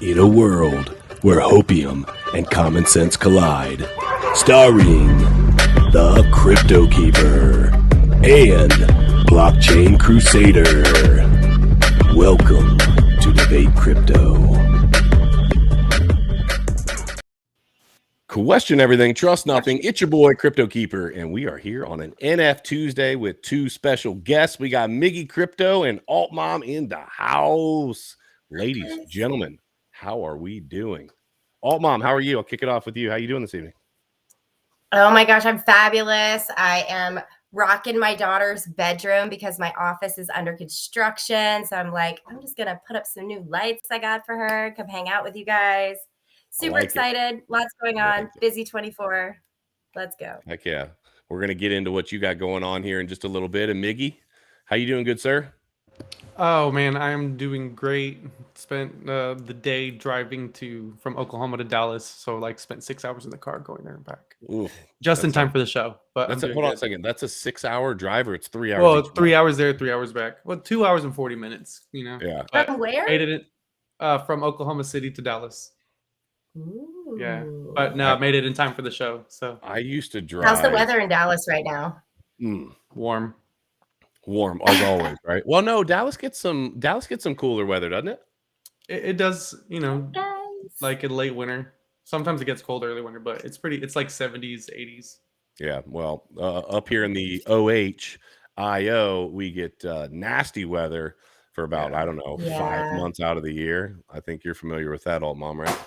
In a world where hopium and common sense collide, starring the CryptoKeeper and BlockchainCrusader. Welcome to Debate Crypto. Question everything, trust nothing. It's your boy CryptoKeeper, and we are here on an NFTuesday with two special guests. We got Miggy Crypto and Alt Mom in the house. Ladies, gentlemen, how are we doing? Alt Mom, how are you? I'll kick it off with you. How are you doing this evening? Oh my gosh, I'm fabulous. I am rocking my daughter's bedroom because my office is under construction. So I'm like, I'm just going to put up some new lights I got for her, come hang out with you guys. Super excited. Lots going on. Busy 24. Let's go. Heck yeah. We're going to get into what you got going on here in just a little bit. And Miggy, how you doing, good sir? Oh man, I am doing great. Spent the day driving from Oklahoma to Dallas, so like spent 6 hours in the car going there and back. Oof, just in time for the show. But hold on a second. That's a 6-hour drive, or it's 3 hours? Well, it's 3 hours there, 3 hours back. Well, 2 hours and 40 minutes. You know. Yeah. From where? Made it from Oklahoma City to Dallas. Ooh. Yeah, but no, I made it in time for the show. So I used to drive. How's the weather in Dallas right now? Warm as always, right? Well, no, Dallas gets some cooler weather, doesn't it? It does, you know, like in late winter. Sometimes it gets cold early winter, but it's like 70s, 80s. Yeah, well, up here in the OHIO, we get nasty weather for about, I don't know, 5 months out of the year. I think you're familiar with that, Alt Mom, right?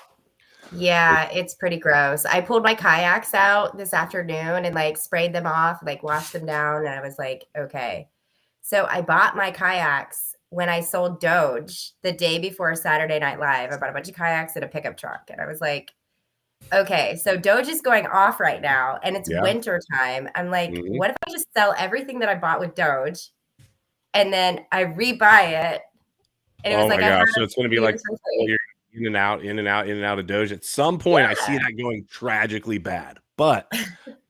Yeah, it's pretty gross. I pulled my kayaks out this afternoon and like sprayed them off, like washed them down, and I was like, okay. So I bought my kayaks when I sold Doge the day before Saturday Night Live. I bought a bunch of kayaks and a pickup truck. And I was like, okay, so Doge is going off right now and it's winter time. I'm like, what if I just sell everything that I bought with Doge and then I rebuy it? And it was like, gosh, so it's going to be like you're in and out of Doge. At some point, I see that going tragically bad. But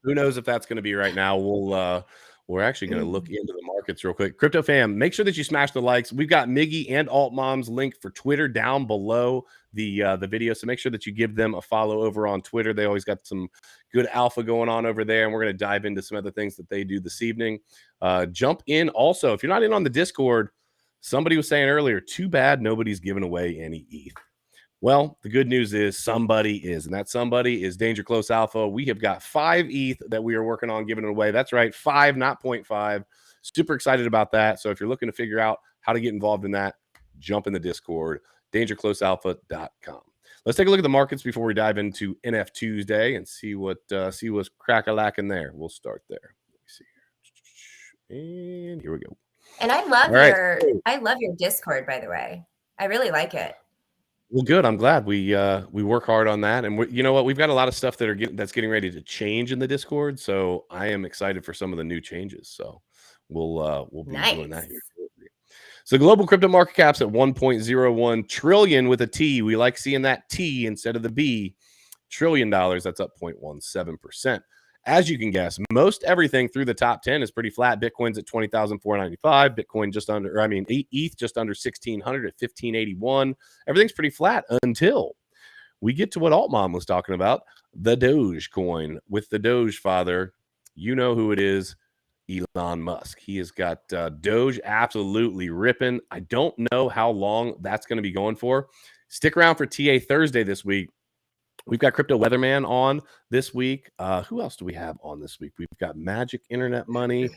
who knows if that's going to be right now. We're actually going to look into the markets real quick. Crypto fam, make sure that you smash the likes. We've got Miggy and Alt Mom's link for Twitter down below the video. So make sure that you give them a follow over on Twitter. They always got some good alpha going on over there. And we're going to dive into some other things that they do this evening. Jump in also. If you're not in on the Discord, somebody was saying earlier, too bad nobody's giving away any ETH. Well, the good news is somebody is, and that somebody is Danger Close Alpha. We have got 5 ETH that we are working on giving it away. That's right, 5, not 0.5. Super excited about that. So if you're looking to figure out how to get involved in that, jump in the Discord, dangerclosealpha.com. Let's take a look at the markets before we dive into NFTuesday and see what's crack-a-lacking there. We'll start there. Let me see here. And here we go. And I love your Discord, by the way. I really like it. Well, good. I'm glad we work hard on that, and you know what? We've got a lot of stuff that's getting ready to change in the Discord. So I am excited for some of the new changes. So we'll be doing that here. So global crypto market cap's at 1.01 trillion with a T. We like seeing that T instead of the B. $1 trillion. That's up 0.17%. As you can guess, most everything through the top 10 is pretty flat. Bitcoin's at 20,495. Bitcoin just under, ETH just under 1,600 at 1,581. Everything's pretty flat until we get to what Alt Mom was talking about, the Dogecoin with the Doge father. You know who it is, Elon Musk. He has got Doge absolutely ripping. I don't know how long that's going to be going for. Stick around for TA Thursday this week. We've got Crypto Weatherman on this week. Who else do we have on this week? We've got Magic Internet Money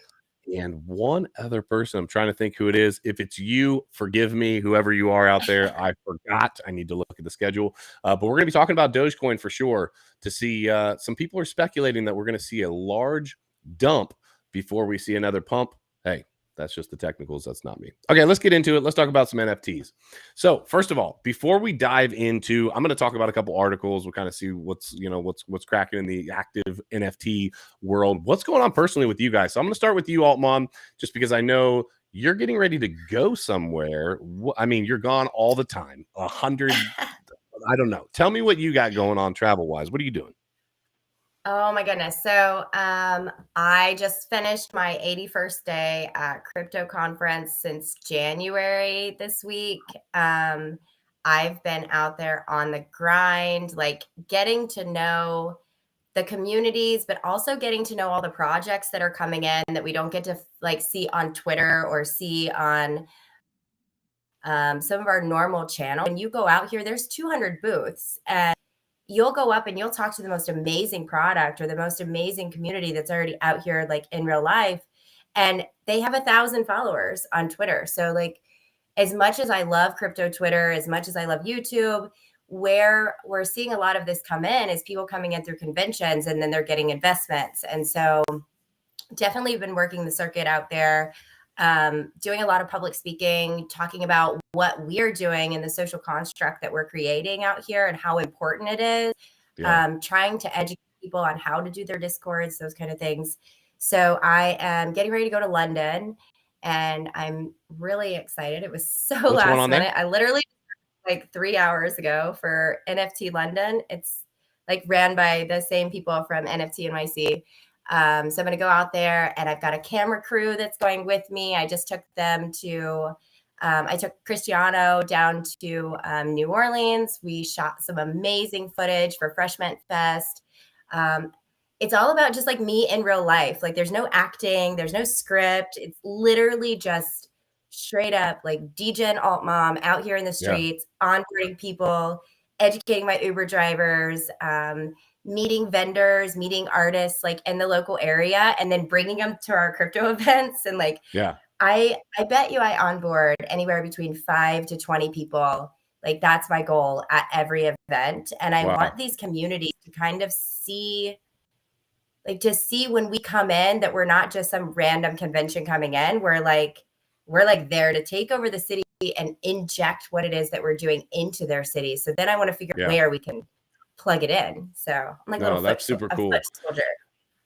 and one other person. I'm trying to think who it is. If it's you, forgive me, whoever you are out there. I forgot. I need to look at the schedule. But we're going to be talking about Dogecoin for sure to see. Some people are speculating that we're going to see a large dump before we see another pump. Hey, that's just the technicals. That's not me. Okay, let's get into it. Let's talk about some NFTs. So first of all, before we dive into, I'm going to talk about a couple articles. We'll kind of see what's cracking in the active NFT world. What's going on personally with you guys? So I'm going to start with you, Alt Mom, just because I know you're getting ready to go somewhere. I mean, you're gone all the time. 100, I don't know. Tell me what you got going on travel-wise. What are you doing? Oh my goodness. So I just finished my 81st day at crypto conference since January this week. I've been out there on the grind, like getting to know the communities, but also getting to know all the projects that are coming in that we don't get to like see on Twitter or see on some of our normal channels. When you go out here, there's 200 booths, and you'll go up and you'll talk to the most amazing product or the most amazing community that's already out here, like in real life, and they have 1,000 followers on Twitter. So like, as much as I love crypto Twitter, as much as I love YouTube, where we're seeing a lot of this come in is people coming in through conventions and then they're getting investments. And so definitely been working the circuit out there, doing a lot of public speaking, talking about what we're doing in the social construct that we're creating out here and how important it is, trying to educate people on how to do their discords, those kind of things. So I am getting ready to go to London, and I'm really excited. It was so What's going last on there? minute. I literally like 3 hours ago for NFT London. It's like ran by the same people from NFT NYC. So I'm going to go out there, and I've got a camera crew that's going with me. I just took them to, I took Cristiano down to New Orleans. We shot some amazing footage for Fresh Mint Fest. It's all about just like me in real life. Like there's no acting, there's no script. It's literally just straight up like degen alt mom out here in the streets, onboarding people, educating my Uber drivers, meeting vendors, meeting artists like in the local area, and then bringing them to our crypto events. And like, I bet you I onboard anywhere between 5 to 20 people. Like that's my goal at every event. And I want these communities to kind of see, like to see when we come in that we're not just some random convention coming in. We're like there to take over the city and inject what it is that we're doing into their city. So then I want to figure out where we can plug it in. So I'm like, no, that's super cool.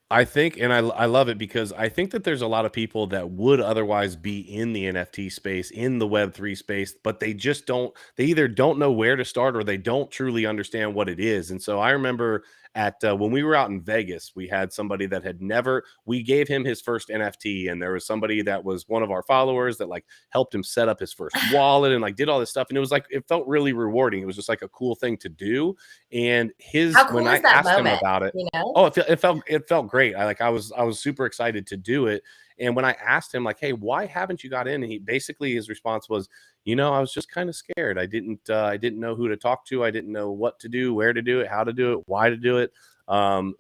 I think, and I love it because I think that there's a lot of people that would otherwise be in the NFT space, in the Web3 space, but they just don't, they either don't know where to start or they don't truly understand what it is. And so I remember at when we were out in Vegas, we had somebody that had never, we gave him his first NFT, and there was somebody that was one of our followers that like helped him set up his first wallet and like did all this stuff. And it was like, it felt really rewarding. It was just like a cool thing to do. And his, how cool when is I that asked moment, him about it, you know? oh, it felt great. I was super excited to do it. And when I asked him like, hey, why haven't you got in? And he basically, his response was, you know, I was just kind of scared. I didn't know who to talk to. I didn't know what to do, where to do it, how to do it, why to do it.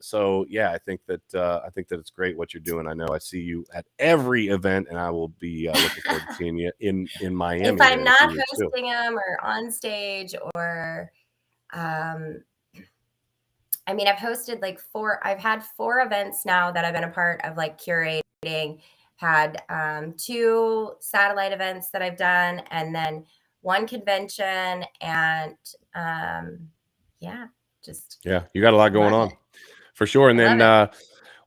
So yeah, I think that it's great what you're doing. I know I see you at every event, and I will be looking forward to seeing you in Miami. If I'm not hosting them or on stage or, I mean, I've hosted like I've had 4 events now that I've been a part of, like curating, had 2 satellite events that I've done, and then 1 convention. And yeah, you got a lot going on for sure. And then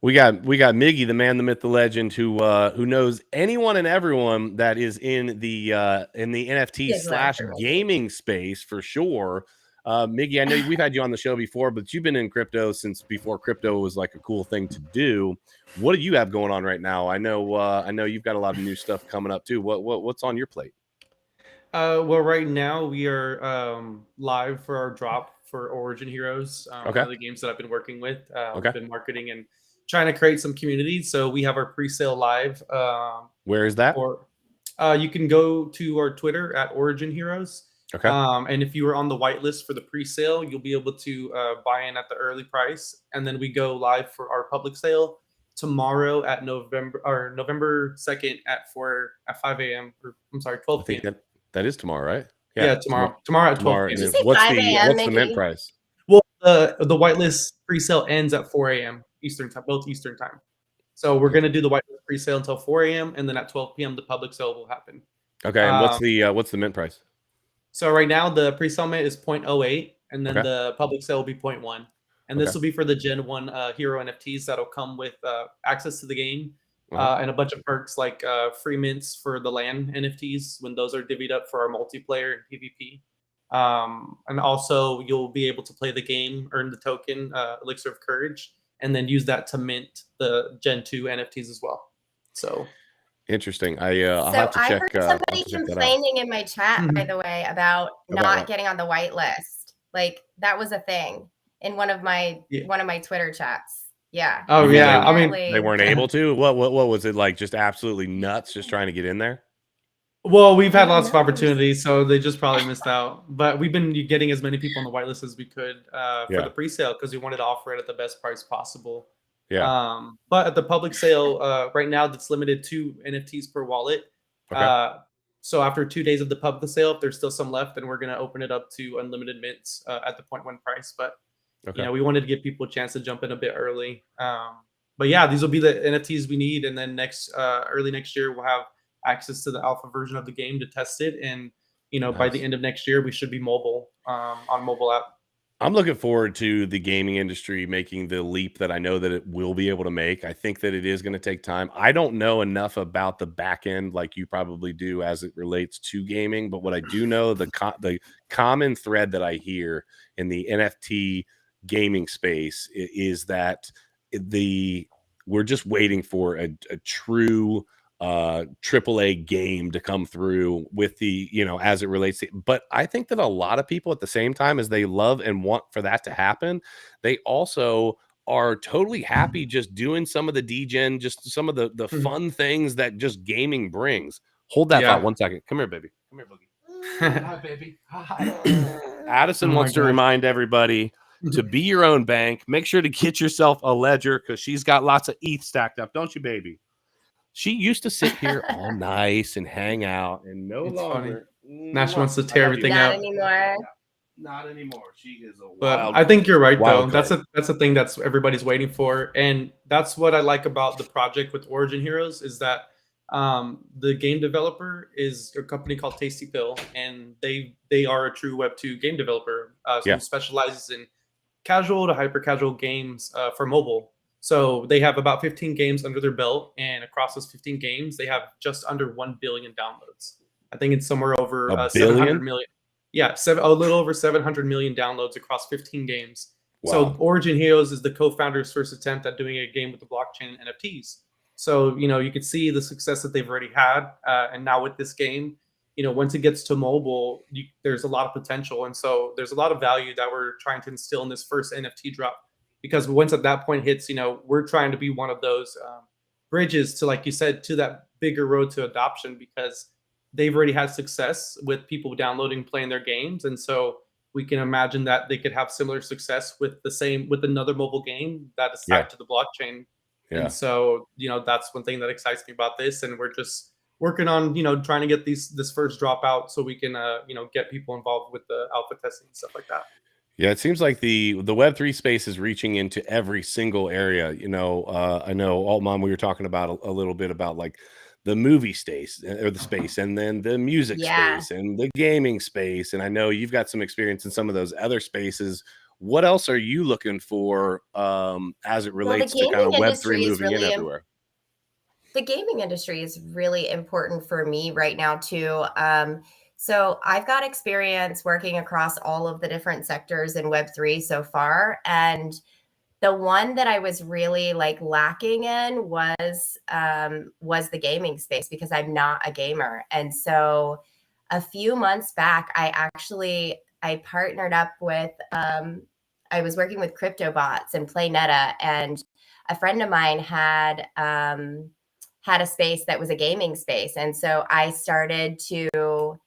we got Miggy, the man, the myth, the legend, who knows anyone and everyone that is in the NFT / gaming space for sure. Miggy, I know we've had you on the show before, but you've been in crypto since before crypto was like a cool thing to do. What do you have going on right now? I know you've got a lot of new stuff coming up too. What's on your plate? Well, right now we are live for our drop for Origin Heroes, one of the games that I've been working with. We've been marketing and trying to create some community. So we have our pre-sale live. Where is that? Or you can go to our Twitter at Origin Heroes. Okay. And if you were on the whitelist for the pre-sale, you'll be able to buy in at the early price, and then we go live for our public sale tomorrow at November 2nd at 5 a.m. or I'm sorry, 12 p.m. That is tomorrow, right? Yeah, tomorrow at 12 p.m. Did you say 5 a.m., what's the mint price? Well, the whitelist pre-sale ends at 4 a.m. Eastern time, both Eastern time. So we're going to do the whitelist pre-sale until 4 a.m. and then at 12 p.m. the public sale will happen. Okay, and what's the mint price? So right now the pre-sale mint is 0.08, and then the public sale will be 0.1. And this will be for the Gen 1 hero NFTs that'll come with access to the game and a bunch of perks like free mints for the LAN NFTs when those are divvied up for our multiplayer and PvP. And also you'll be able to play the game, earn the token Elixir of Courage, and then use that to mint the Gen 2 NFTs as well. So Interesting. I'll So have to I check. heard I'll have somebody to check that out. complaining in my chat, by the way, about About not what? getting on the whitelist. Like that was a thing in one of my Twitter chats. Yeah. Oh You mean yeah, I mean, they weren't able to? What was it like? Just absolutely nuts, just trying to get in there? well, we've had Who lots of knows? opportunities, so they just probably missed out. But we've been getting as many people on the whitelist as we could for Yeah. the pre-sale because we wanted to offer it at the best price possible. Yeah. But at the public sale right now, that's limited to NFTs per wallet. Okay. So after 2 days of the public sale, if there's still some left, then we're going to open it up to unlimited mints at the 0.1 price. But Okay. we wanted to give people a chance to jump in a bit early. But yeah, these will be the NFTs we need, and then early next year we'll have access to the alpha version of the game to test it, and by the Nice. end of next year we should be mobile on mobile app. I'm looking forward to the gaming industry making the leap that I know that it will be able to make. I think that it is going to take time. I don't know enough about the back end like you probably do as it relates to gaming, but what I do know, the common thread that I hear in the NFT gaming space is that we're just waiting for a true AAA game to come through with the, as it relates to, but I think that a lot of people at the same time as they love and want for that to happen, they also are totally happy just doing some of the degen, just some of the fun things that just gaming brings. Hold that thought Yeah. 1 second. Come here, baby. Come here, Boogie. Hi, baby. Hi. Addison Oh wants my to gosh. remind everybody to be your own bank. Make sure to get yourself a ledger because she's got lots of ETH stacked up, don't you, baby? She used to sit here all nice and hang out, and no It's funny. longer. Now she wants to I tear love you. everything Not up. anymore. Not anymore. She is a But wild. I think you're right, though. wild That's card. a thing that's everybody's waiting for, and that's what I like about the project with Origin Heroes is that the game developer is a company called Tasty Pill, and they are a true Web2 game developer Yeah. who specializes in casual to hyper casual games for mobile. So they have about 15 games under their belt, and across those 15 games, they have just under 1 billion downloads. I think it's somewhere over A 700 billion? million. Yeah, a little over 700 million downloads across 15 games. So Wow. Origin Heroes is the co-founder's first attempt at doing a game with the blockchain and NFTs. So you could see the success that they've already had, and now with this game, once it gets to mobile, there's a lot of potential, and so there's a lot of value that we're trying to instill in this first NFT drop. Because once at that point hits, we're trying to be one of those bridges to, like you said, to that bigger road to adoption, because they've already had success with people downloading, playing their games, and so we can imagine that they could have similar success with another mobile game that is tied to the blockchain. Yeah. And so, that's one thing that excites me about this. And we're just working on, trying to get this first drop out so we can, get people involved with the alpha testing and stuff like that. Yeah, it seems like the Web3 space is reaching into every single area. I know Altman, we were talking about a little bit about like the movie space or the space, and then the music Yeah. space and the gaming space. And I know you've got some experience in some of those other spaces. What else are you looking for as it relates to kind of Web3 moving in everywhere? The gaming industry is really important for me right now too. So I've got experience working across all of the different sectors in Web3 so far, and the one that I was really like lacking in was the gaming space, because I'm not a gamer. And so a few months back, I partnered up with I was working with CryptoBots and PlayNeta, and a friend of mine had a space that was a gaming space, and so I started to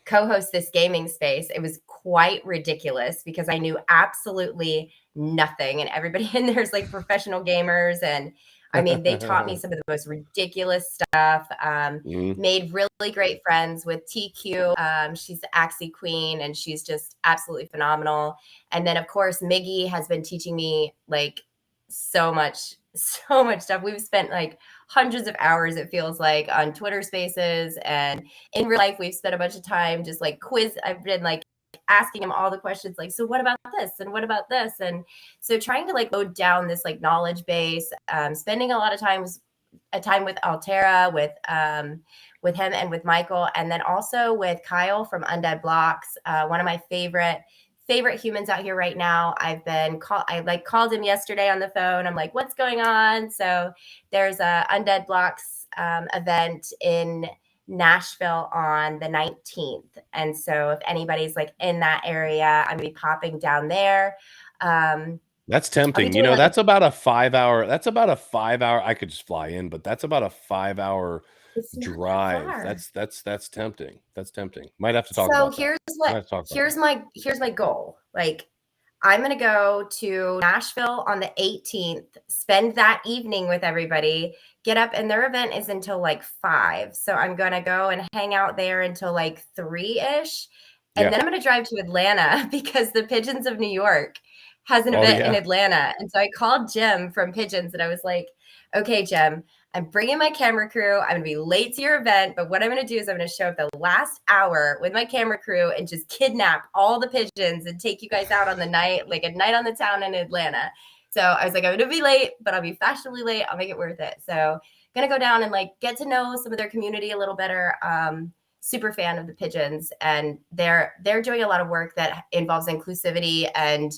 co-host this gaming space. It was quite ridiculous because I knew absolutely nothing, and everybody in there is like professional gamers. And I mean, they taught me some of the most ridiculous stuff. Made really great friends with TQ. She's the Axie Queen, and she's just absolutely phenomenal. And then, of course, Miggy has been teaching me like so much stuff. We've spent like hundreds of hours, it feels like, on Twitter Spaces, and in real life we've spent a bunch of time just like I've been like asking him all the questions, like, so what about this and what about this, and so trying to like load down this like knowledge base, spending a lot of time with Altera, with him and with Michael, and then also with Kyle from Undead Blocks, one of my favorite humans out here right now. I called him yesterday on the phone. I'm like, what's going on? So there's Undead Blocks event in Nashville on the 19th. And so if anybody's like in that area, I'm gonna be popping down there. That's tempting. You know, that's about a 5-hour. That's about a 5-hour. I could just fly in, but that's about a 5-hour drive. That's tempting. That's tempting. Might have to talk about that. Here's my goal. Like, I'm going to go to Nashville on the 18th, spend that evening with everybody, get up, and their event is until like 5. So I'm going to go and hang out there until like 3-ish. And then I'm going to drive to Atlanta because the Pigeons of New York has an event in Atlanta. And so I called Jim from Pigeons and I was like, okay, Jim, I'm bringing my camera crew. I'm going to be late to your event, but what I'm going to do is I'm going to show up the last hour with my camera crew and just kidnap all the pigeons and take you guys out on the night, like a night on the town in Atlanta. So I was like, I'm going to be late, but I'll be fashionably late. I'll make it worth it. So I'm going to go down and like get to know some of their community a little better. Super fan of the pigeons, and they're doing a lot of work that involves inclusivity and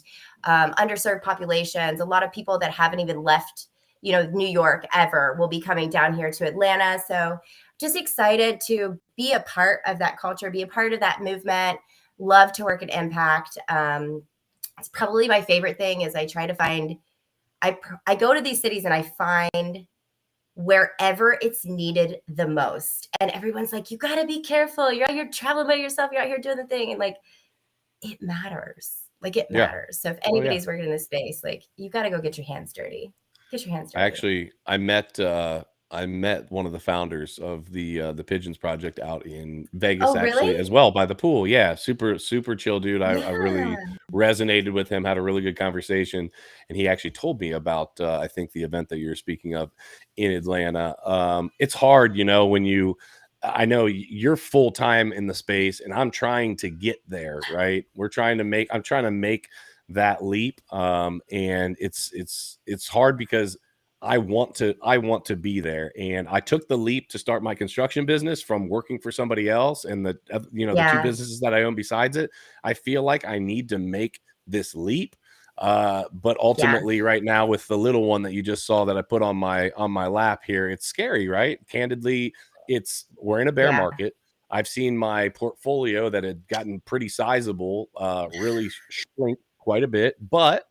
underserved populations. A lot of people that haven't even left New York ever will be coming down here to Atlanta. So just excited to be a part of that culture, be a part of that movement. Love to work at Impact. It's probably my favorite thing is I try to find, I go to these cities and I find wherever it's needed the most. And everyone's like, you got to be careful. You're out here traveling by yourself. You're out here doing the thing. And like, it matters. Like it matters. So if anybody's working in this space, like you got to go get your hands dirty. Get your hands dirty. Actually, I met one of the founders of the Pigeons Project out in Vegas, actually, as well, by the pool. Yeah, super chill dude. I really resonated with him, had a really good conversation, and he actually told me about I think the event that you're speaking of in Atlanta. It's hard, when I know you're full time in the space, and I'm trying to get there. Right, I'm trying to make that leap, and it's hard because I want to be there. And I took the leap to start my construction business from working for somebody else, and the 2 businesses that I own besides it. I feel like I need to make this leap. But ultimately right now with the little one that you just saw that I put on my lap here, it's scary, right? Candidly, we're in a bear market. I've seen my portfolio that had gotten pretty sizable, really shrink quite a bit, but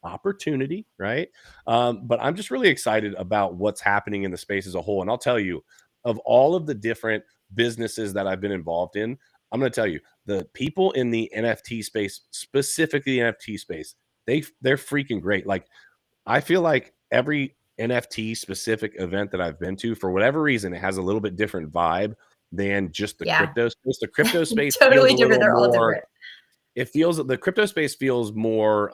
opportunity, right? But I'm just really excited about what's happening in the space as a whole. And I'll tell you, of all of the different businesses that I've been involved in, I'm going to tell you, the people in the NFT space, specifically the NFT space, they're freaking great. Like, I feel like every NFT specific event that I've been to, for whatever reason, it has a little bit different vibe than just the crypto space. The crypto space totally different. They're all different. The crypto space feels more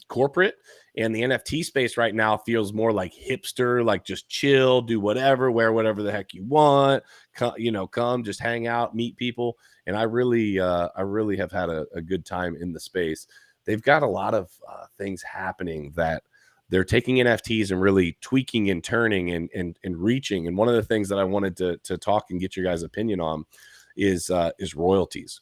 corporate, and the NFT space right now feels more like hipster, like just chill, do whatever, wear whatever the heck you want, come just hang out, meet people. And I really have had a good time in the space. They've got a lot of things happening that they're taking NFTs and really tweaking and turning and reaching. And one of the things that I wanted to talk and get your guys' opinion on is royalties.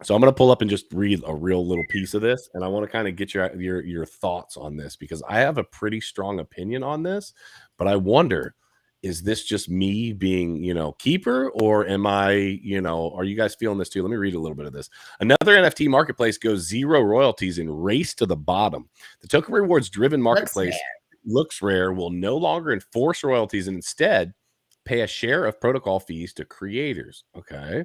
So I'm going to pull up and just read a real little piece of this, and I want to kind of get your thoughts on this, because I have a pretty strong opinion on this, but I wonder, is this just me being, keeper, or am I, are you guys feeling this too? Let me read a little bit of this. Another NFT marketplace goes 0 royalties and race to the bottom. The token rewards driven marketplace Looks Rare will no longer enforce royalties and instead pay a share of protocol fees to creators. Okay.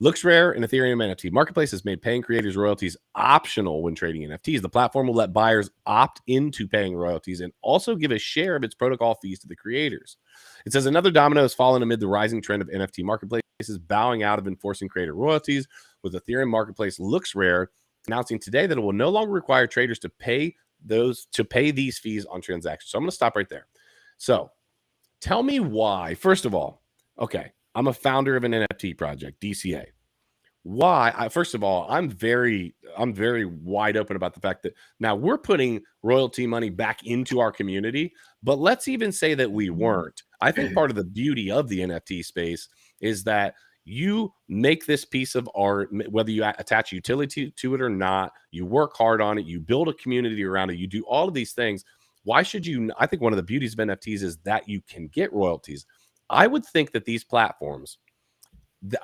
Looks Rare, an Ethereum NFT marketplace, has made paying creators royalties optional when trading NFTs. The platform will let buyers opt into paying royalties and also give a share of its protocol fees to the creators. It says another domino has fallen amid the rising trend of NFT marketplaces bowing out of enforcing creator royalties, with Ethereum marketplace Looks Rare announcing today that it will no longer require traders to pay these fees on transactions. So I'm going to stop right there. So tell me why. First of all, okay, I'm a founder of an NFT project, DCA. Why? First of all, I'm very wide open about the fact that now we're putting royalty money back into our community, but let's even say that we weren't. I think part of the beauty of the NFT space is that you make this piece of art, whether you attach utility to it or not, you work hard on it, you build a community around it, you do all of these things. Why should you? I think one of the beauties of NFTs is that you can get royalties. I would think that these platforms,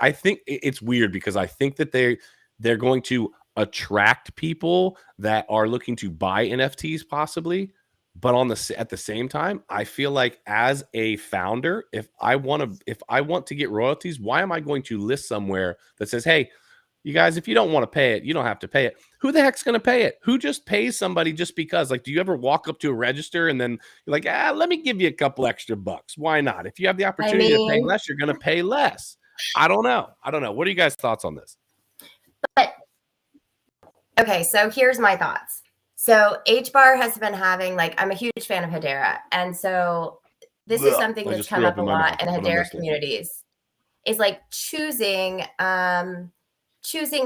I think it's weird because I think that they're going to attract people that are looking to buy NFTs possibly, but at the same time, I feel like as a founder, if I want to get royalties, why am I going to list somewhere that says, hey, you guys, if you don't want to pay it, you don't have to pay it. Who the heck's going to pay it? Who just pays somebody just because? Like, do you ever walk up to a register and then you're like, let me give you a couple extra bucks? Why not? If you have the opportunity to pay less, you're going to pay less. I don't know. What are you guys' thoughts on this? But okay, so here's my thoughts. So HBAR has been having, like, I'm a huge fan of Hedera. And so this is something that's come up a lot in Hedera communities. Is like choosing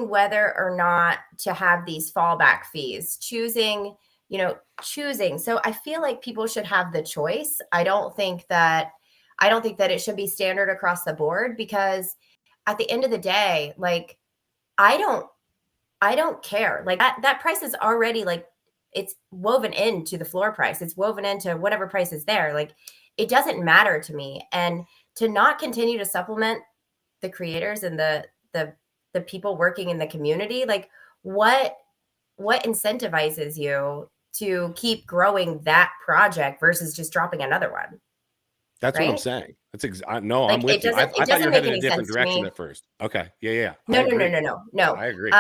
whether or not to have these fallback fees, choosing. So I feel like people should have the choice. I don't think that it should be standard across the board, because at the end of the day, like, I don't care. Like, that price is already, like, it's woven into the floor price. It's woven into whatever price is there. Like, it doesn't matter to me. And to not continue to supplement the creators and the people working in the community, like, what incentivizes you to keep growing that project versus just dropping another one? That's right? What I'm saying. That's no, like, I'm with you. I thought you were headed in a different direction at first. Okay. Yeah. No. I agree.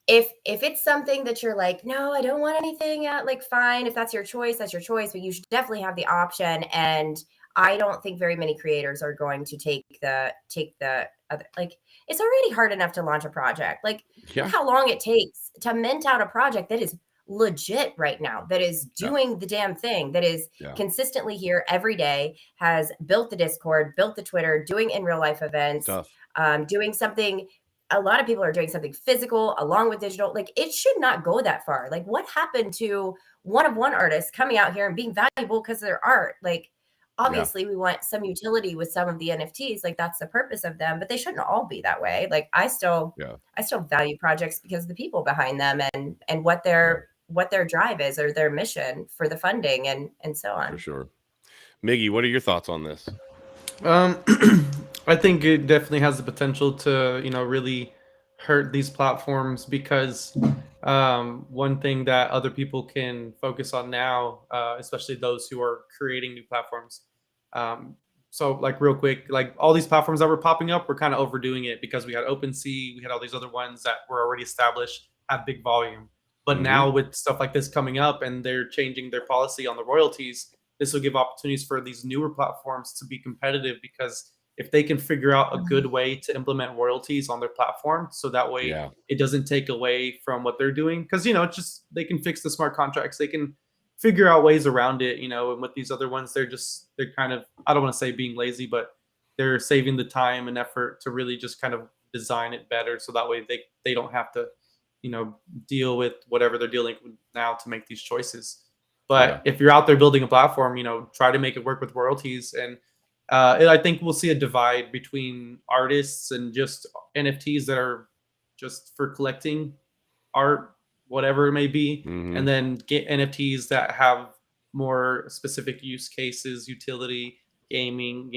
If it's something that you're like, no, I don't want anything, like, fine. If that's your choice, that's your choice. But you should definitely have the option. And I don't think very many creators are going to take the other, like, it's already hard enough to launch a project. Like, look how long it takes to mint out a project that is legit right now, that is doing the damn thing, that is consistently here every day, has built the Discord, built the Twitter, doing in real life events, doing something. A lot of people are doing something physical along with digital. Like, it should not go that far. Like, what happened to one artists coming out here and being valuable because of their art? Like, obviously we want some utility with some of the NFTs. Like, that's the purpose of them, but they shouldn't all be that way. Like, I still value projects because of the people behind them and what their drive is, or their mission for the funding and so on. For sure. Miggy, what are your thoughts on this? I think it definitely has the potential to, really hurt these platforms, because one thing that other people can focus on now, especially those who are creating new platforms. So, like, real quick, like, all these platforms that were popping up, we're kind of overdoing it because we had OpenSea, we had all these other ones that were already established, have big volume. But now with stuff like this coming up and they're changing their policy on the royalties, this will give opportunities for these newer platforms to be competitive, because if they can figure out a good way to implement royalties on their platform, so that way it doesn't take away from what they're doing. Because, it's just, they can fix the smart contracts. They can figure out ways around it, and with these other ones, they're kind of, I don't want to say being lazy, but they're saving the time and effort to really just kind of design it better. So that way they don't have to, deal with whatever they're dealing with now to make these choices. But if you're out there building a platform, try to make it work with royalties. And I think we'll see a divide between artists and just NFTs that are just for collecting art, whatever it may be, and then get NFTs that have more specific use cases, utility, gaming,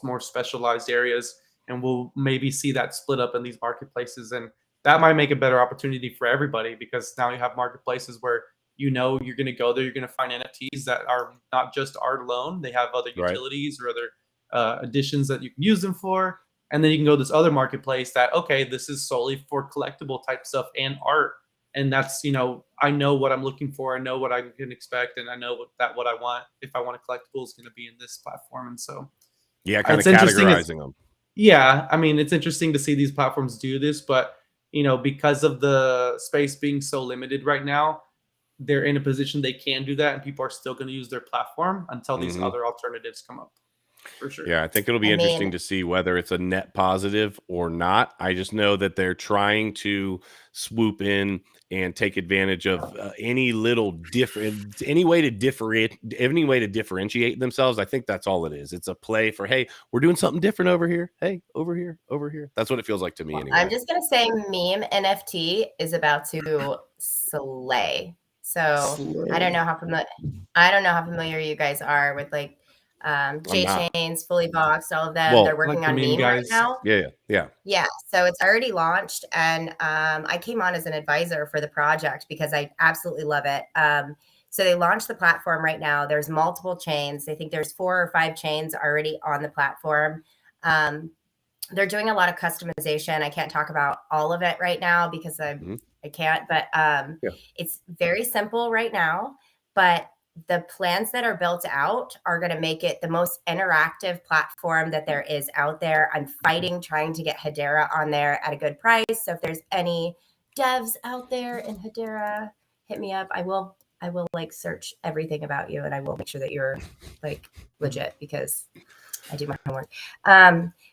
more specialized areas. And we'll maybe see that split up in these marketplaces. And that might make a better opportunity for everybody, because now you have marketplaces where you're going to go there, you're going to find NFTs that are not just art alone. They have other utilities or other additions that you can use them for. And then you can go to this other marketplace that, okay, this is solely for collectible type stuff and art. And that's, I know what I'm looking for. I know what I can expect. And I know what I want, if I want a collectible, is going to be in this platform. And so, kind of categorizing them. Yeah. I mean, it's interesting to see these platforms do this, but, because of the space being so limited right now, they're in a position they can do that, and people are still going to use their platform until these other alternatives come up. For sure. Yeah, I think it'll be interesting to see whether it's a net positive or not. I just know that they're trying to swoop in and take advantage of any way to differentiate themselves. I think that's all it is. It's a play for, hey, we're doing something different over here. Hey, over here. That's what it feels like to me anyway. I'm just gonna say, meme NFT is about to slay. So I don't know how familiar you guys are with, like, J-Chains, Fully Boxed, all of them. Well, they're working like the on meme Meme right guys. now. Yeah. So it's already launched, and I came on as an advisor for the project because I absolutely love it. So they launched the platform right now. There's multiple chains. I think there's 4 or 5 chains already on the platform. They're doing a lot of customization. I can't talk about all of it right now because I can't, but it's very simple right now. But the plans that are built out are going to make it the most interactive platform that there is out there. I'm fighting, trying to get Hedera on there at a good price. So if there's any devs out there in Hedera, hit me up. I will like search everything about you, and I will make sure that you're like legit because I do my homework.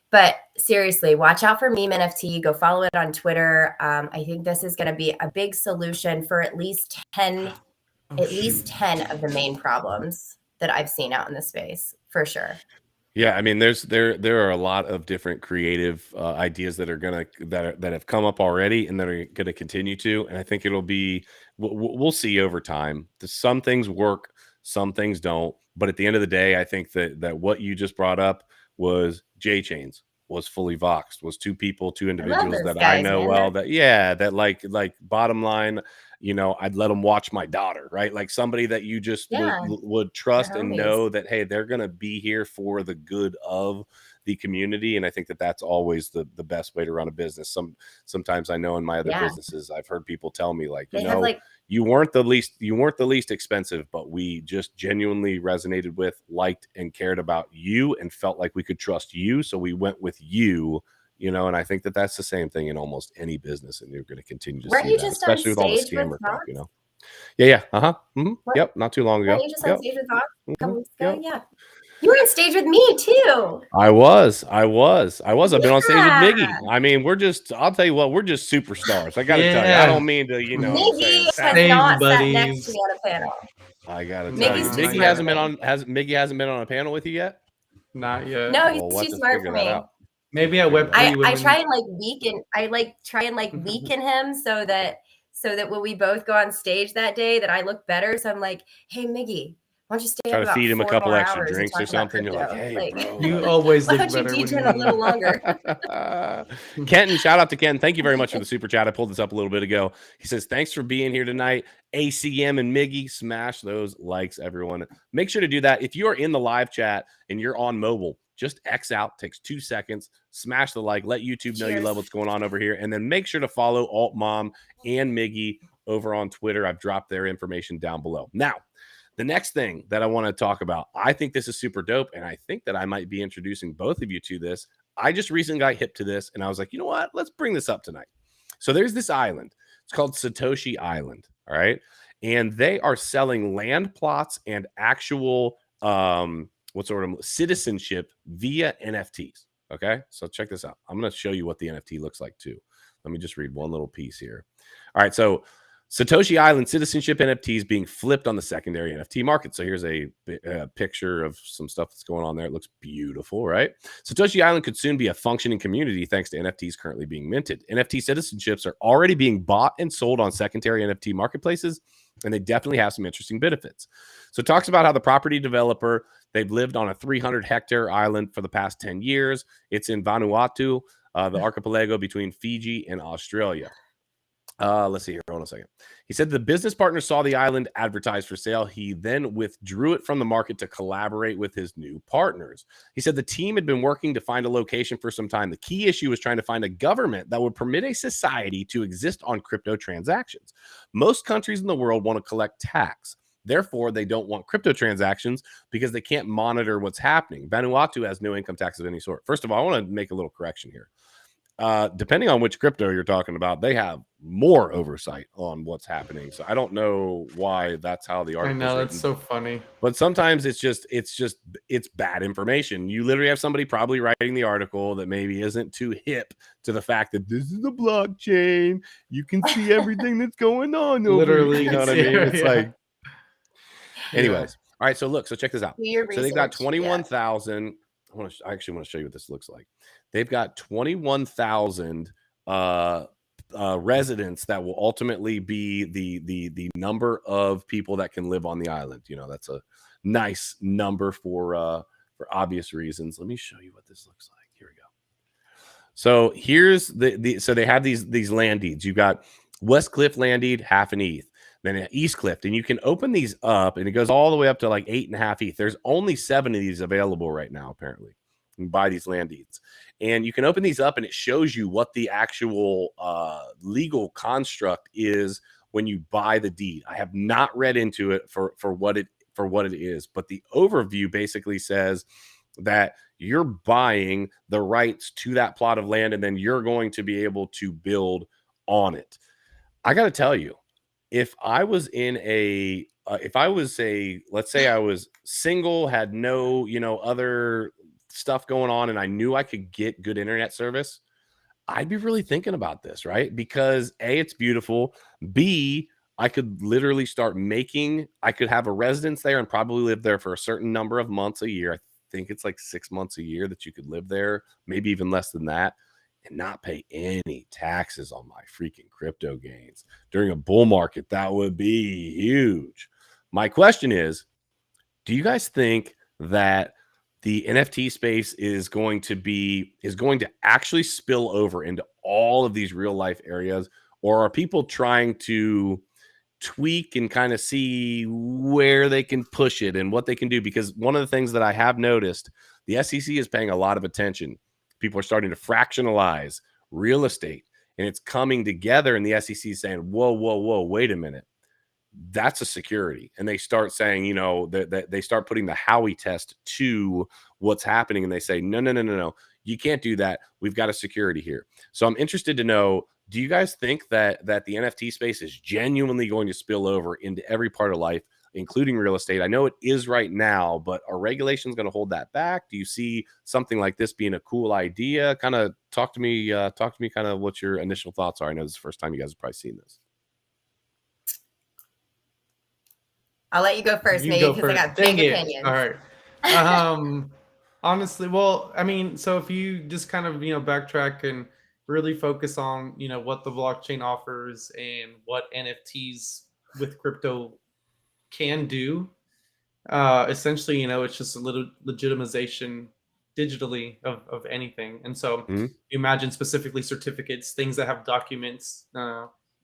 But seriously, watch out for Meme NFT. Go follow it on Twitter. I think this is going to be a big solution for at least 10 of the main problems that I've seen out in the space, for sure. Yeah, I mean, there are a lot of different creative ideas that are that have come up already and that are gonna continue to, and I think it'll be we'll see over time. Some things work, some things don't, but at the end of the day, I think that what you just brought up was J-Chains, was Fully Voxed, was 2 individuals that I know well. That like bottom line, I'd let them watch my daughter, right? Like somebody that you just would trust and know that, hey, they're going to be here for the good of the community. And I think that that's always the best way to run a business. Sometimes I know in my other businesses, I've heard people tell me like, you weren't the least expensive, but we just genuinely resonated with, liked, and cared about you and felt like we could trust you. So we went with you. And I think that that's the same thing in almost any business, and you're going to continue to see that, especially with all the scammer crap, Yep, not too long ago. You just on stage with Fox a couple weeks ago? Yeah. You were on stage with me too. I was. I've been on stage with Miggy. I mean, I'll tell you what, we're just superstars. I got to tell you, I don't mean to, Miggy has not sat next to me on a panel. I got to tell you, Miggy hasn't been on a panel with you yet? Not yet. No, he's too smart for me. Maybe at Web3. I try and weaken him so that when we both go on stage that day that I look better. So I'm like, hey Miggy, why don't you stay try up to feed him a couple extra hours drinks or something? You're like, hey, bro. You always look why don't better. You DJ a little longer. Kenton, shout out to Ken. Thank you very much for the super chat. I pulled this up a little bit ago. He says, thanks for being here tonight. ACM and Miggy, smash those likes, everyone. Make sure to do that. If you are in the live chat and you're on mobile, just X out, takes 2 seconds, smash the like, let YouTube know you love what's going on over here, and then make sure to follow Alt Mom and Miggy over on Twitter. I've dropped their information down below. Now, the next thing that I want to talk about, I think this is super dope, and I think that I might be introducing both of you to this. I just recently got hip to this, and I was like, you know what? Let's bring this up tonight. So there's this island. It's called Satoshi Island, all right? And they are selling land plots and actual citizenship via NFTs. Okay, so check this out. I'm going to show you what the NFT looks like too. Let me just read one little piece here. All right, so Satoshi Island citizenship NFTs being flipped on the secondary NFT market. So here's a picture of some stuff that's going on there. It looks beautiful, right? Satoshi Island could soon be a functioning community thanks to NFTs currently being minted. NFT citizenships are already being bought and sold on secondary NFT marketplaces, and they definitely have some interesting benefits. So it talks about how the property developer, they've lived on a 300-hectare island for the past 10 years. It's in Vanuatu, the archipelago between Fiji and Australia. Let's see here. Hold on a second. He said the business partner saw the island advertised for sale. He then withdrew it from the market to collaborate with his new partners. He said the team had been working to find a location for some time. The key issue was trying to find a government that would permit a society to exist on crypto transactions. Most countries in the world want to collect tax. Therefore, they don't want crypto transactions because they can't monitor what's happening. Vanuatu has no income tax of any sort. First of all, I want to make a little correction here. Depending on which crypto you're talking about, they have more oversight on what's happening. So I don't know why that's how the article. I know, that's so funny. But sometimes it's bad information. You literally have somebody probably writing the article that maybe isn't too hip to the fact that this is the blockchain. You can see everything that's going on. Literally, you know what I mean? It's like. Anyways, yeah. All right. So look, so check this out. So they've got 21,000. I actually want to show you what this looks like. They've got 21,000 residents that will ultimately be the number of people that can live on the island. You know, that's a nice number for for obvious reasons. Let me show you what this looks like. Here we go. So here's so they have these land deeds. You've got West Cliff land deed, half an ETH, then East Cliff, and you can open these up, and it goes all the way up to like 8.5 ETH. There's only 7 of these available right now, apparently. You can buy these land deeds, and you can open these up, and it shows you what the actual legal construct is when you buy the deed. I have not read into it for what it is, but the overview basically says that you're buying the rights to that plot of land, and then you're going to be able to build on it. I got to tell you, if I was in a, let's say I was single, had no, other stuff going on, and I knew I could get good internet service, I'd be really thinking about this, right? Because A, it's beautiful. B, I could literally start I could have a residence there and probably live there for a certain number of months a year. I think it's like 6 months a year that you could live there, maybe even less than that, and not pay any taxes on my freaking crypto gains. During a bull market, that would be huge. My question is, do you guys think that the NFT space is going to actually spill over into all of these real life areas, or are people trying to tweak and kind of see where they can push it and what they can do? Because one of the things that I have noticed, the SEC is paying a lot of attention. People are starting to fractionalize real estate, and it's coming together, and the SEC is saying, whoa, wait a minute. That's a security. And they start saying, that they start putting the Howey test to what's happening. And they say, no, you can't do that. We've got a security here. So I'm interested to know, do you guys think that the NFT space is genuinely going to spill over into every part of life, including real estate? I know it is right now, but are regulations going to hold that back? Do you see something like this being a cool idea? Kind of talk to me kind of what your initial thoughts are. I know this is the first time you guys have probably seen this. I'll let you go first, maybe, because I got big opinions. All right. Honestly, well, I mean, so if you just kind of, backtrack and really focus on, what the blockchain offers and what NFTs with crypto can do, essentially, it's just a little legitimization digitally of anything. And so you imagine specifically certificates, things that have documents,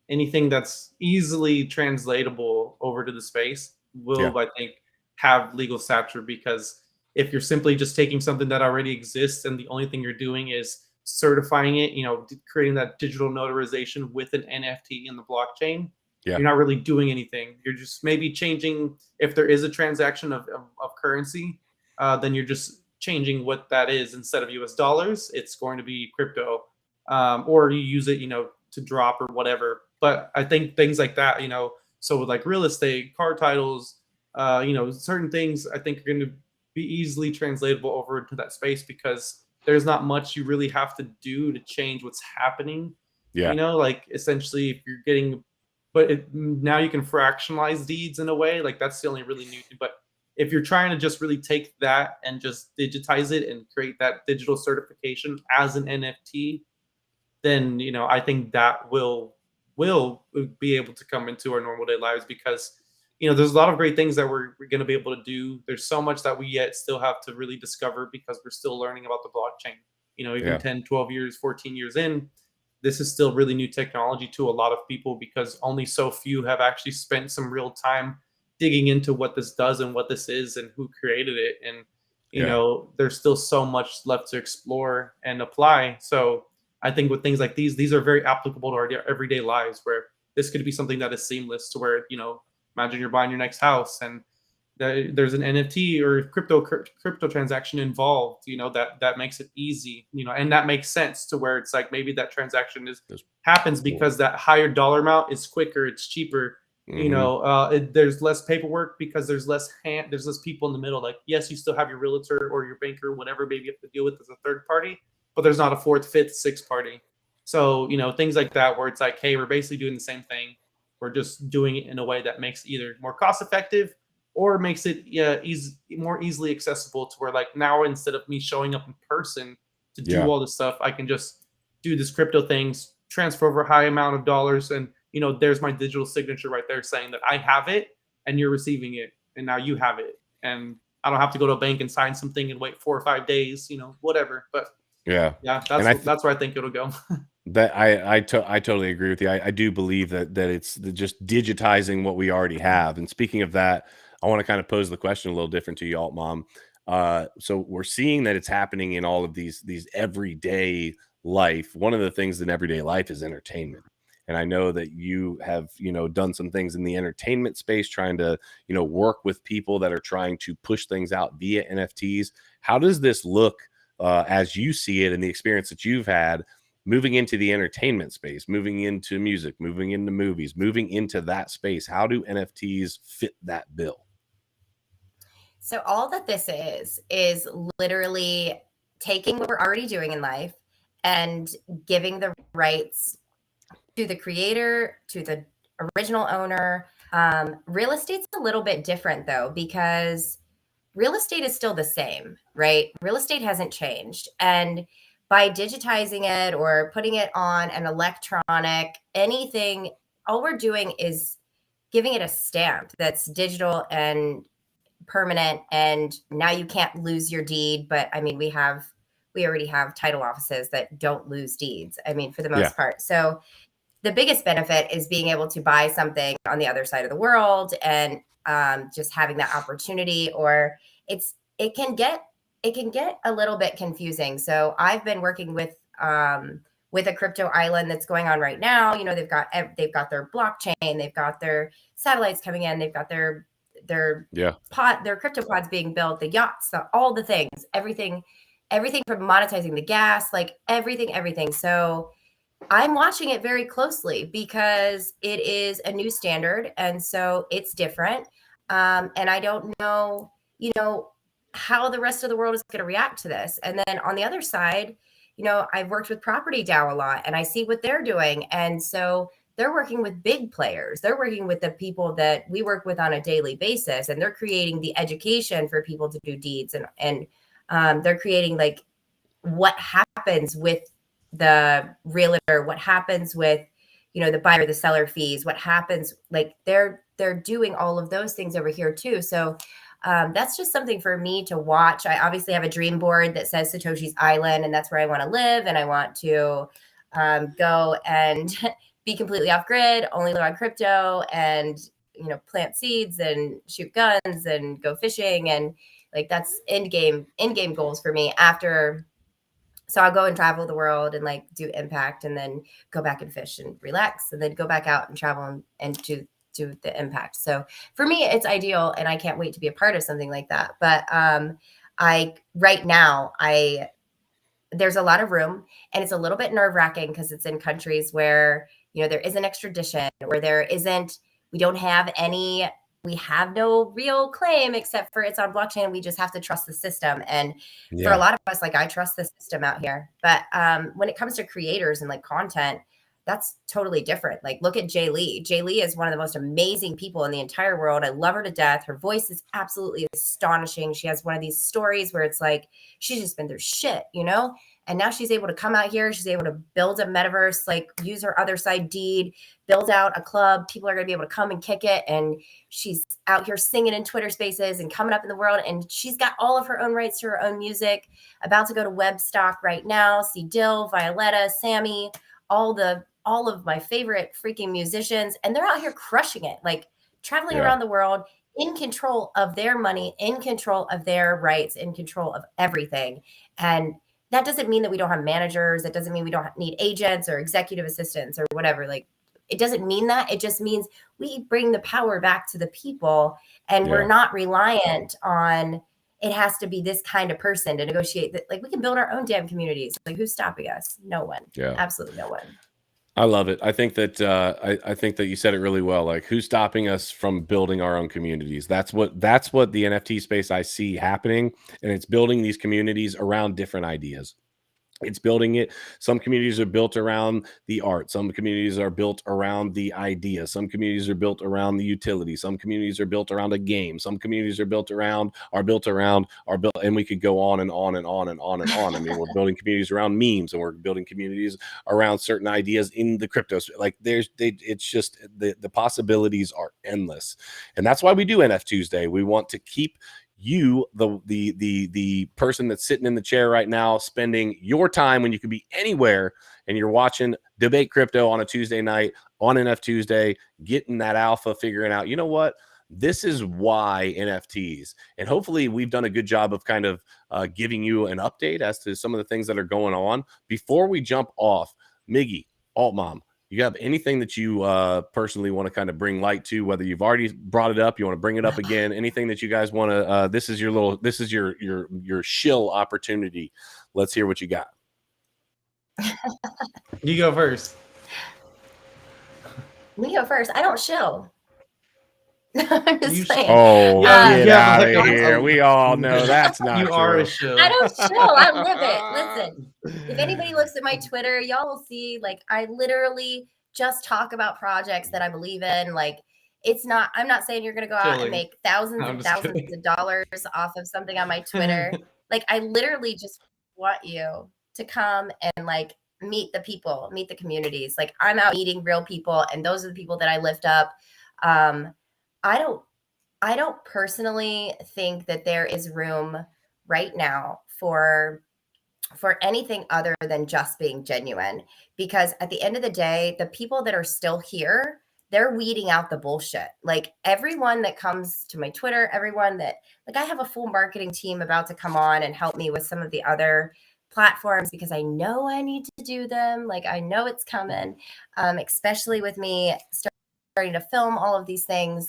anything that's easily translatable over to the space will, I think, have legal stature. Because if you're simply just taking something that already exists and the only thing you're doing is certifying it, creating that digital notarization with an NFT in the blockchain, you're not really doing anything. You're just maybe changing, if there is a transaction of currency, then you're just changing what that is. Instead of US dollars, it's going to be crypto, or you use it, to drop or whatever. But I think things like that, so with like real estate, car titles, certain things I think are going to be easily translatable over into that space, because there's not much you really have to do to change what's happening. Like essentially if you're getting, but now you can fractionalize deeds in a way, like that's the only really new thing. But if you're trying to just really take that and just digitize it and create that digital certification as an NFT, then, I think that will be able to come into our normal day lives, because, there's a lot of great things that we're going to be able to do. There's so much that we yet still have to really discover, because we're still learning about the blockchain, even 10, 12 years, 14 years in, this is still really new technology to a lot of people, because only so few have actually spent some real time digging into what this does and what this is and who created it. And, there's still so much left to explore and apply. So I think with things like these are very applicable to our everyday lives, where this could be something that is seamless to where, imagine you're buying your next house and there's an NFT or crypto transaction involved, that makes it easy, and that makes sense to where it's like maybe that transaction happens because that higher dollar amount is quicker, it's cheaper. There's less paperwork because there's less people in the middle. Like, yes, you still have your realtor or your banker, whatever, maybe you have to deal with as a third party, but there's not a fourth, fifth, sixth party. So, things like that, where it's like, hey, we're basically doing the same thing. We're just doing it in a way that makes either more cost effective or makes it more easily accessible, to where like now, instead of me showing up in person to do all this stuff, I can just do this crypto things, transfer over a high amount of dollars, and there's my digital signature right there saying that I have it and you're receiving it, and now you have it. And I don't have to go to a bank and sign something and wait 4 or 5 days, whatever. But Yeah. that's where I think it'll go. That I totally agree with you. I do believe that it's just digitizing what we already have. And speaking of that, I want to kind of pose the question a little different to you, Alt Mom. So we're seeing that it's happening in all of these everyday life. One of the things in everyday life is entertainment. And I know that you have, done some things in the entertainment space, trying to, work with people that are trying to push things out via NFTs. How does this look as you see it, and the experience that you've had moving into the entertainment space, moving into music, moving into movies, moving into that space? How do NFTs fit that bill? So all that this is literally taking what we're already doing in life and giving the rights to the creator, to the original owner. Real estate's a little bit different though, because real estate is still the same, right? Real estate hasn't changed. And by digitizing it or putting it on an electronic anything, all we're doing is giving it a stamp that's digital and permanent, and now you can't lose your deed. But I mean, we already have title offices that don't lose deeds, I mean, for the most part. So the biggest benefit is being able to buy something on the other side of the world, and just having that opportunity. Or it can get a little bit confusing. So I've been working with a crypto island that's going on right now. They've got their blockchain, they've got their satellites coming in, they've got their crypto pods being built, the yachts, all the things, everything from monetizing the gas, like everything. So I'm watching it very closely because it is a new standard, and so it's different. And I don't know, how the rest of the world is going to react to this. And then on the other side, I've worked with Property DAO a lot, and I see what they're doing. And so they're working with big players. They're working with the people that we work with on a daily basis, and they're creating the education for people to do deeds, and they're creating like what happens with the realtor, what happens with, the buyer, the seller fees, what happens, like they're doing all of those things over here too. So that's just something for me to watch. I obviously have a dream board that says Satoshi's Island, and that's where I want to live. And I want to go and be completely off grid, only live on crypto, and, plant seeds and shoot guns and go fishing. And like, that's end game goals for me after. So I'll go and travel the world and like do impact, and then go back and fish and relax, and then go back out and travel and do the impact. So for me, it's ideal, and I can't wait to be a part of something like that. But right now, there's a lot of room, and it's a little bit nerve-wracking because it's in countries where, there isn't extradition, or we have no real claim except for it's on blockchain, and we just have to trust the system. And for a lot of us, like, I trust the system out here. But when it comes to creators and like content, that's totally different. Like, look at Jay Lee. Jay Lee is one of the most amazing people in the entire world. I love her to death. Her voice is absolutely astonishing. She has one of these stories where it's like she's just been through shit, and now she's able to come out here. She's able to build a metaverse, like use her other side deed, build out a club. People are going to be able to come and kick it. And she's out here singing in Twitter spaces and coming up in the world. And she's got all of her own rights to her own music. About to go to Web Stock right now. See Dill, Violetta, Sammy, all of my favorite freaking musicians. And they're out here crushing it, like traveling around the world, in control of their money, in control of their rights, in control of everything. And that doesn't mean that we don't have managers. It doesn't mean we don't need agents or executive assistants or whatever. Like, it doesn't mean that. It just means we bring the power back to the people, and we're not reliant on, it has to be this kind of person to negotiate. Like, we can build our own damn communities. Like, who's stopping us? No one. Absolutely no one. I love it. I think that I think that you said it really well. Like, who's stopping us from building our own communities? That's what the NFT space I see happening, and it's building these communities around different ideas. It's building it. Some communities are built around the art. Some communities are built around the idea. Some communities are built around the utility. Some communities are built around a game. Some communities are built around, and we could go on and on and on and on and on. I mean, we're building communities around memes, and we're building communities around certain ideas in the crypto. Like, it's just the possibilities are endless. And that's why we do NFTuesday. We want to keep you, the person that's sitting in the chair right now, spending your time when you could be anywhere and you're watching Debate Crypto on a Tuesday night on NFTuesday, getting that alpha, figuring out, you know what, this is why NFTs. And hopefully we've done a good job of kind of giving you an update as to some of the things that are going on. Before we jump off, Miggy, Alt Mom, you have anything that you personally want to kind of bring light to, whether you've already brought it up, you want to bring it up again, anything that you guys want to, this is your shill opportunity. Let's hear what you got. You go first. Me go first. I don't shill. I'm just saying. Oh, Yeah, get out of here. We all know that's not you true. are a shill. I don't shill. I live it. Listen, if anybody looks at my Twitter, y'all will see, like, I literally just talk about projects that I believe in. Like, it's not, I'm not saying you're going to go out and make thousands and thousands of dollars off of something on my Twitter. Like, I literally just want you to come and, like, meet the people, meet the communities. Like, I'm out meeting real people, and those are the people that I lift up. I don't personally think that there is room right now for anything other than just being genuine, because at the end of the day, the people that are still here, they're weeding out the bullshit. Like, everyone that comes to my Twitter, everyone that, like, I have a full marketing team about to come on and help me with some of the other platforms, because I know I need to do them. Like, I know it's coming, especially with me starting to film all of these things.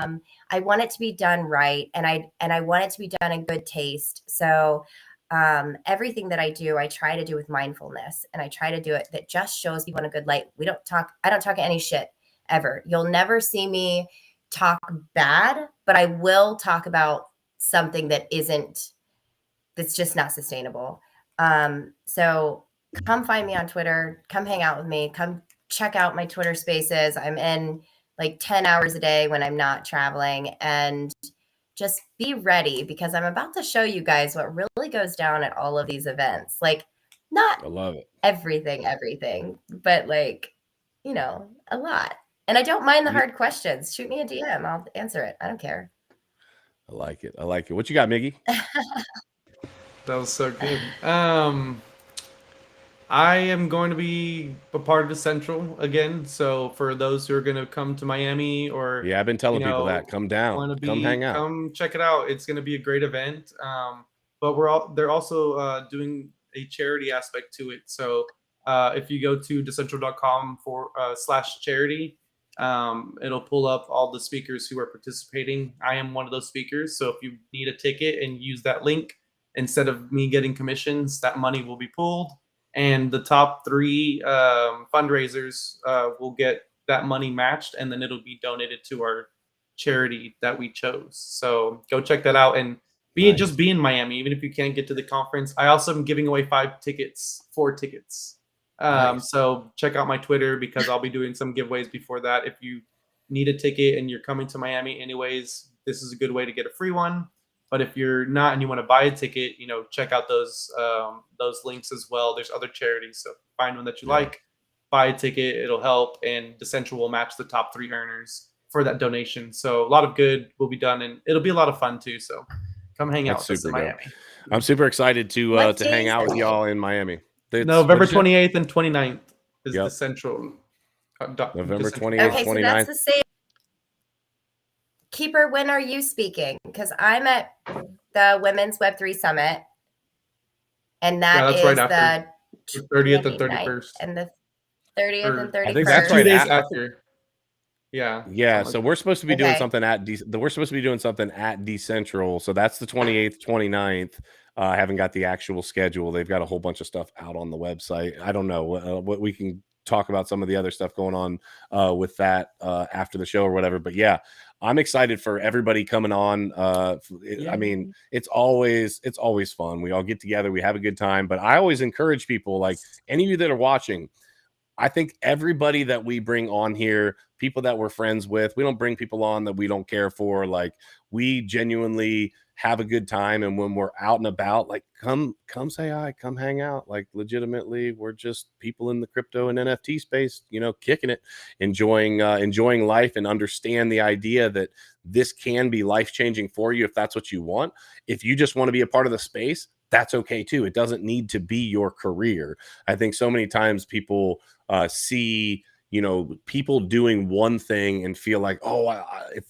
I want it to be done right, and I want it to be done in good taste. So everything that I do, I try to do with mindfulness, and I try to do it that just shows people in a good light. I don't talk any shit ever. You'll never see me talk bad, but I will talk about something that's just not sustainable. So come find me on Twitter, come hang out with me, come check out my Twitter spaces. I'm in like 10 hours a day when I'm not traveling, and just be ready, because I'm about to show you guys what really goes down at all of these events. Like, not I love it. everything, but, like, you know, a lot. And I don't mind the hard questions. Shoot me a DM. I'll answer it. I don't care. I like it. I like it. What you got, Miggy? That was so good. I am going to be a part of the Central again. So for those who are going to come to Miami, or I've been telling people that come down, come hang out, come check it out. It's going to be a great event. But they're also doing a charity aspect to it. So if you go to decentral.com/charity, it'll pull up all the speakers who are participating. I am one of those speakers. So if you need a ticket and use that link, instead of me getting commissions, that money will be pooled. And the top 3 fundraisers will get that money matched, and then it'll be donated to our charity that we chose. So go check that out, and just be in Miami, even if you can't get to the conference. I also am giving away 4 tickets. So check out my Twitter, because I'll be doing some giveaways before that. If you need a ticket and you're coming to Miami anyways, this is a good way to get a free one. But if you're not and you want to buy a ticket, check out those links as well. There's other charities, so find one that you like, buy a ticket. It'll help, and Decentral will match the top 3 earners for that donation. So a lot of good will be done, and it'll be a lot of fun too. So come hang out with us in Miami. I'm super excited to hang out with y'all in Miami. November 28th and 29th is Decentral. November 28th, okay, 29th. So that's the same. Keeper, when are you speaking? Because I'm at the Women's Web3 Summit, and that's right after the 30th and 31st. And the 30th and 31st. I think that's 2 days after. Yeah. So we're supposed to be doing something at Decentral. So that's the 28th, 29th. I haven't got the actual schedule. They've got a whole bunch of stuff out on the website. I don't know what we can talk about, some of the other stuff going on with that after the show or whatever. But yeah, I'm excited for everybody coming on. I mean, it's always fun. We all get together, we have a good time. But I always encourage people, like any of you that are watching, I think everybody that we bring on here, people that we're friends with, we don't bring people on that we don't care for. Like, we genuinely have a good time, and when we're out and about, like, come say hi, come hang out. Like, legitimately, we're just people in the crypto and NFT space, you know, kicking it, enjoying life, and understand the idea that this can be life-changing for you if that's what you want. If you just want to be a part of the space, that's okay too. It doesn't need to be your career. I think so many times people see, you know, people doing one thing and feel like, oh,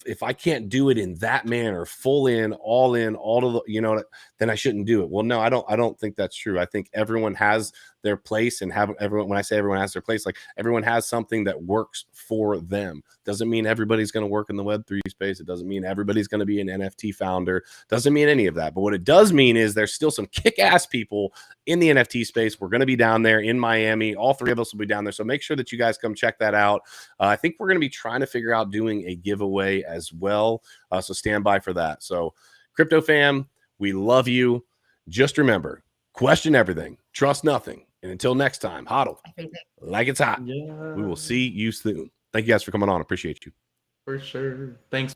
if I can't do it in that manner, full in, all of the, you know, then I shouldn't do it. Well, no, I don't think that's true. I think everyone has their place, and when I say everyone has their place, like, everyone has something that works for them. Doesn't mean everybody's going to work in the Web3 space. It doesn't mean everybody's going to be an NFT founder. Doesn't mean any of that. But what it does mean is there's still some kick-ass people in the NFT space. We're going to be down there in Miami. All three of us will be down there. So make sure that you guys come check that out. I think we're going to be trying to figure out doing a giveaway as well. So stand by for that. So, Crypto fam, we love you. Just remember, question everything, trust nothing. And until next time, hodl like it's hot. Yeah. We will see you soon. Thank you guys for coming on. Appreciate you. For sure. Thanks.